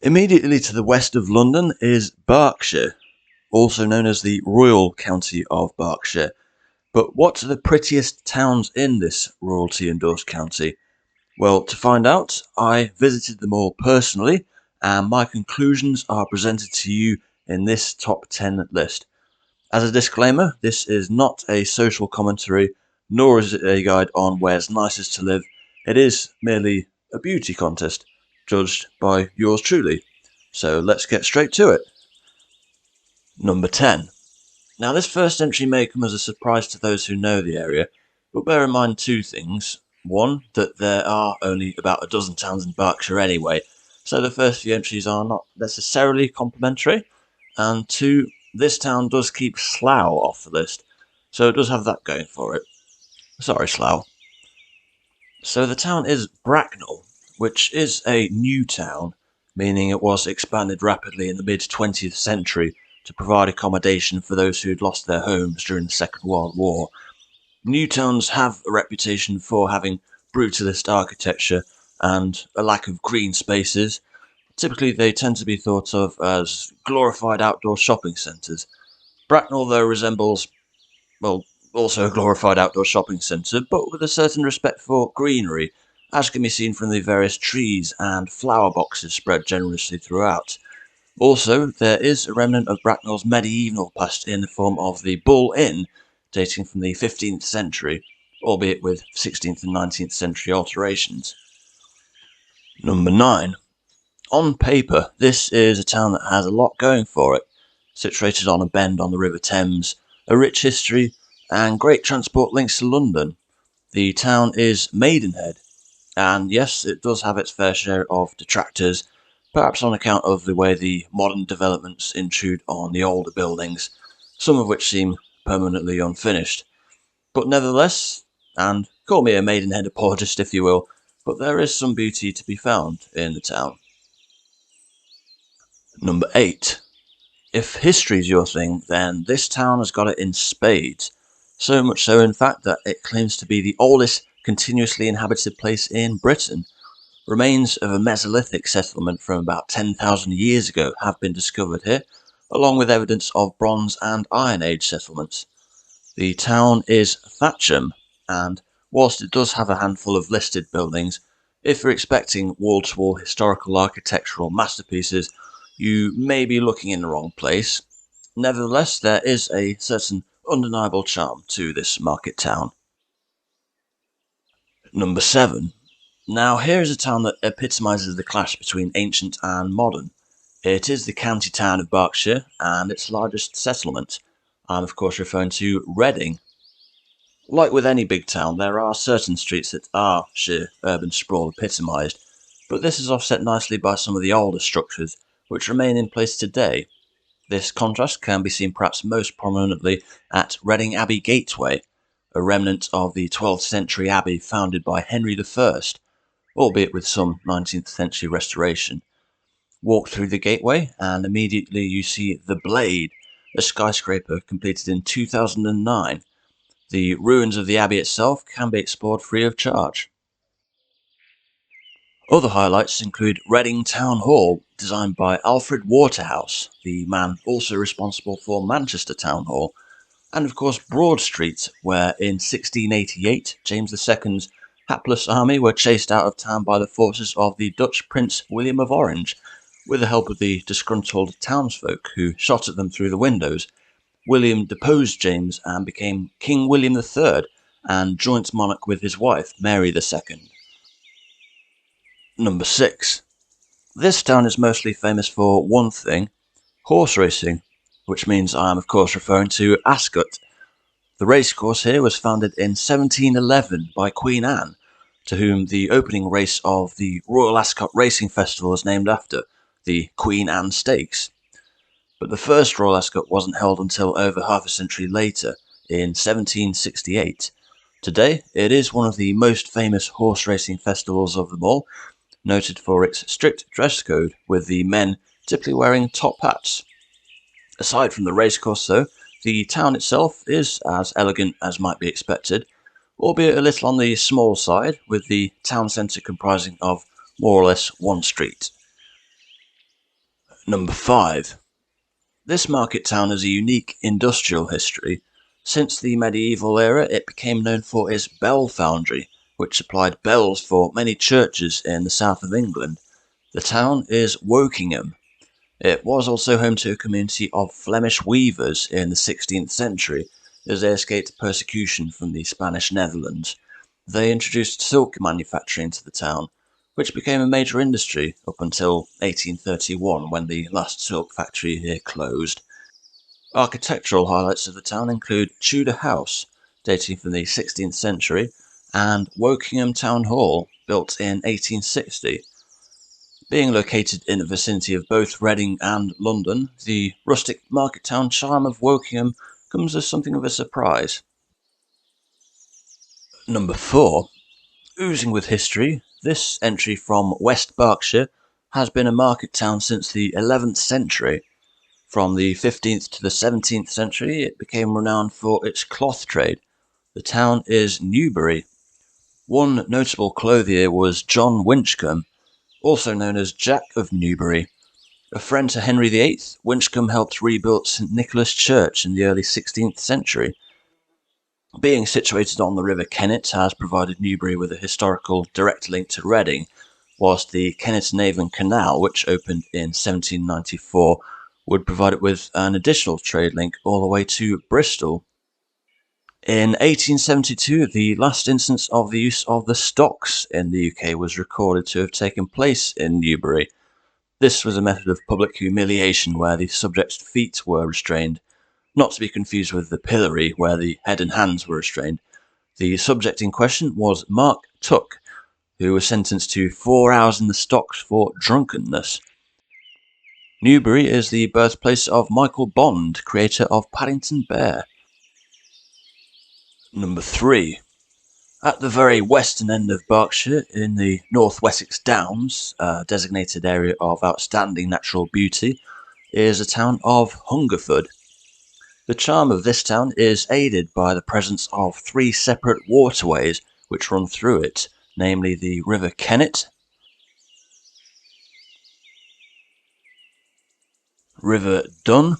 Immediately to the west of London is Berkshire, also known as the Royal County of Berkshire. But what are the prettiest towns in this royalty endorsed county? Well, to find out, I visited them all personally, and my conclusions are presented to you in this top 10 list. As a disclaimer, this is not a social commentary, nor is it a guide on where's nicest to live. It is merely a beauty contest, judged by yours truly. So let's get straight to it. Number 10. Now, this first entry may come as a surprise to those who know the area, but bear in mind two things. One, that there are only about a dozen towns in Berkshire anyway, so the first few entries are not necessarily complimentary. And two, this town does keep Slough off the list, so it does have that going for it. Sorry, Slough. So the town is Bracknell, which is a new town, meaning it was expanded rapidly in the mid-20th century to provide accommodation for those who'd lost their homes during the Second World War. New towns have a reputation for having brutalist architecture and a lack of green spaces. Typically, they tend to be thought of as glorified outdoor shopping centres. Bracknell, though, resembles, well, also a glorified outdoor shopping centre, but with a certain respect for greenery, as can be seen from the various trees and flower boxes spread generously throughout. Also, there is a remnant of Bracknell's medieval past in the form of the Bull Inn, dating from the 15th century, albeit with 16th and 19th century alterations. Number 9. On paper, this is a town that has a lot going for it. Situated on a bend on the River Thames, a rich history, and great transport links to London. The town is Maidenhead, and yes, it does have its fair share of detractors, perhaps on account of the way the modern developments intrude on the older buildings, some of which seem permanently unfinished. But nevertheless, and call me a Maidenhead apologist if you will, but there is some beauty to be found in the town. Number 8. If history's your thing, then this town has got it in spades. So much so, in fact, that it claims to be the oldest continuously inhabited place in Britain. Remains of a Mesolithic settlement from about 10,000 years ago have been discovered here, along with evidence of Bronze and Iron Age settlements. The town is Thatcham, and whilst it does have a handful of listed buildings, if you're expecting wall-to-wall historical architectural masterpieces, you may be looking in the wrong place. Nevertheless, there is a certain undeniable charm to this market town. Number 7. Now, here is a town that epitomises the clash between ancient and modern. It is the county town of Berkshire and its largest settlement. I'm of course referring to Reading. Like with any big town, there are certain streets that are sheer urban sprawl epitomised, but this is offset nicely by some of the older structures which remain in place today. This contrast can be seen perhaps most prominently at Reading Abbey Gateway, a remnant of the 12th century abbey founded by Henry I, albeit with some 19th century restoration. Walk through the gateway and immediately you see The Blade, a skyscraper completed in 2009. The ruins of the abbey itself can be explored free of charge. Other highlights include Reading Town Hall, designed by Alfred Waterhouse, the man also responsible for Manchester Town Hall, and of course Broad Street, where in 1688 James II's hapless army were chased out of town by the forces of the Dutch Prince William of Orange. With the help of the disgruntled townsfolk who shot at them through the windows, William deposed James and became King William III and joint monarch with his wife Mary II. Number 6. This town is mostly famous for one thing: horse racing, which means I am of course referring to Ascot. The racecourse here was founded in 1711 by Queen Anne, to whom the opening race of the Royal Ascot Racing Festival is named after, the Queen Anne Stakes. But the first Royal Ascot wasn't held until over half a century later, in 1768. Today, it is one of the most famous horse racing festivals of them all, noted for its strict dress code, with the men typically wearing top hats. Aside from the racecourse, though, the town itself is as elegant as might be expected, albeit a little on the small side, with the town centre comprising of more or less one street. Number 5. This market town has a unique industrial history. Since the medieval era, it became known for its bell foundry, which supplied bells for many churches in the south of England. The town is Wokingham. It was also home to a community of Flemish weavers in the 16th century as they escaped persecution from the Spanish Netherlands. They introduced silk manufacturing to the town, which became a major industry up until 1831 when the last silk factory here closed. Architectural highlights of the town include Tudor House, dating from the 16th century, and Wokingham Town Hall, built in 1860. Being located in the vicinity of both Reading and London, the rustic market town charm of Wokingham comes as something of a surprise. Number 4. Oozing with history, this entry from West Berkshire has been a market town since the 11th century. From the 15th to the 17th century, it became renowned for its cloth trade. The town is Newbury. One notable clothier was John Winchcombe, also known as Jack of Newbury. A friend to Henry VIII, Winchcombe helped rebuild St Nicholas Church in the early 16th century. Being situated on the River Kennet has provided Newbury with a historical direct link to Reading, whilst the Kennet and Avon Canal, which opened in 1794, would provide it with an additional trade link all the way to Bristol. In 1872, the last instance of the use of the stocks in the UK was recorded to have taken place in Newbury. This was a method of public humiliation where the subject's feet were restrained, not to be confused with the pillory where the head and hands were restrained. The subject in question was Mark Tuck, who was sentenced to 4 hours in the stocks for drunkenness. Newbury is the birthplace of Michael Bond, creator of Paddington Bear. Number 3. At the very western end of Berkshire, in the North Wessex Downs, a designated area of outstanding natural beauty, is the town of Hungerford. The charm of this town is aided by the presence of 3 separate waterways which run through it, namely the River Kennet, River Dun,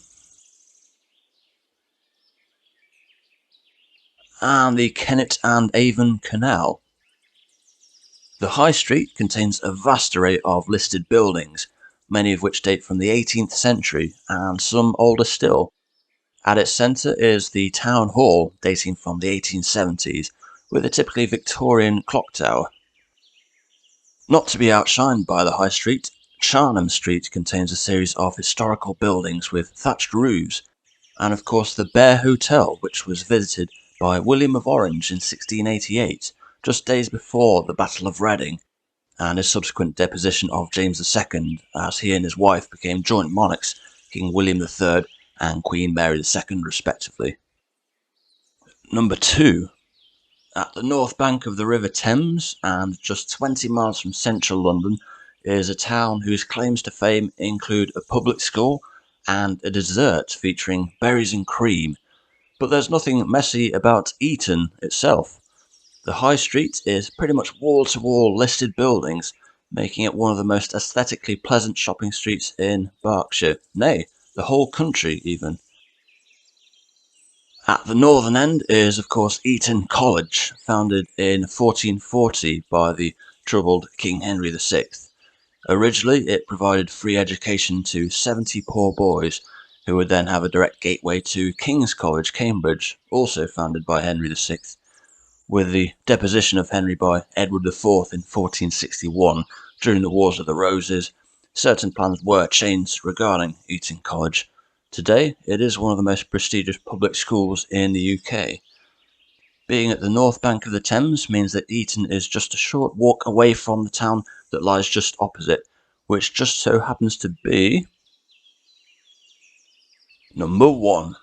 and the Kennet and Avon Canal. The High Street contains a vast array of listed buildings, many of which date from the 18th century and some older still. At its centre is the Town Hall, dating from the 1870s, with a typically Victorian clock tower. Not to be outshined by the High Street, Charnham Street contains a series of historical buildings with thatched roofs, and of course the Bear Hotel, which was visited by William of Orange in 1688, just days before the Battle of Reading, and his subsequent deposition of James II, as he and his wife became joint monarchs, King William III and Queen Mary II respectively. Number 2. At the north bank of the River Thames, and just 20 miles from central London, is a town whose claims to fame include a public school and a dessert featuring berries and cream. But there's nothing messy about Eton itself. The High Street is pretty much wall-to-wall listed buildings, making it one of the most aesthetically pleasant shopping streets in Berkshire, nay, the whole country even. At the northern end is, of course, Eton College, founded in 1440 by the troubled King Henry VI. Originally, it provided free education to 70 poor boys, who would then have a direct gateway to King's College, Cambridge, also founded by Henry VI. With the deposition of Henry by Edward IV in 1461 during the Wars of the Roses, certain plans were changed regarding Eton College. Today, it is one of the most prestigious public schools in the UK. Being at the north bank of the Thames means that Eton is just a short walk away from the town that lies just opposite, which just so happens to be number 1.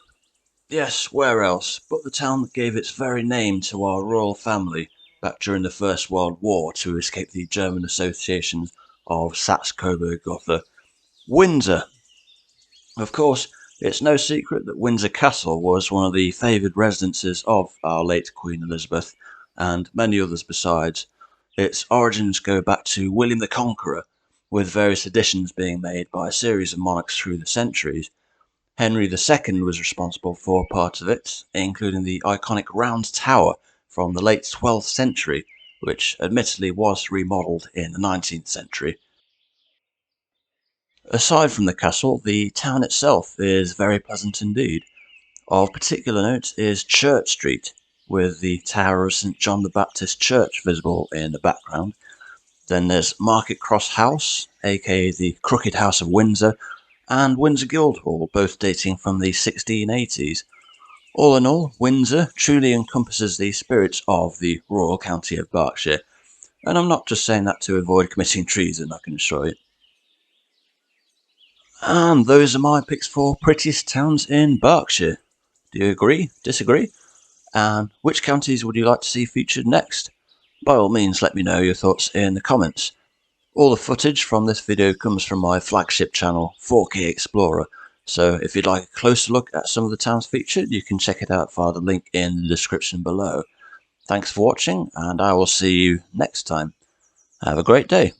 Yes, where else but the town that gave its very name to our royal family back during the First World War to escape the German associations of Saxe-Coburg-Gotha, Windsor. Of course, it's no secret that Windsor Castle was one of the favoured residences of our late Queen Elizabeth, and many others besides. Its origins go back to William the Conqueror, with various additions being made by a series of monarchs through the centuries. Henry II was responsible for part of it, including the iconic Round Tower from the late 12th century, which admittedly was remodelled in the 19th century. Aside from the castle, the town itself is very pleasant indeed. Of particular note is Church Street, with the tower of St John the Baptist Church visible in the background. Then there's Market Cross House, aka the Crooked House of Windsor, and Windsor Guildhall, both dating from the 1680s. All in all, Windsor truly encompasses the spirit of the royal county of Berkshire, and I'm not just saying that to avoid committing treason, I can assure you. And those are my picks for prettiest towns in Berkshire. Do you agree? Disagree? And which counties would you like to see featured next? By all means, let me know your thoughts in the comments. All the footage from this video comes from my flagship channel, 4K Explorer, so if you'd like a closer look at some of the towns featured, you can check it out via the link in the description below. Thanks for watching, and I will see you next time. Have a great day.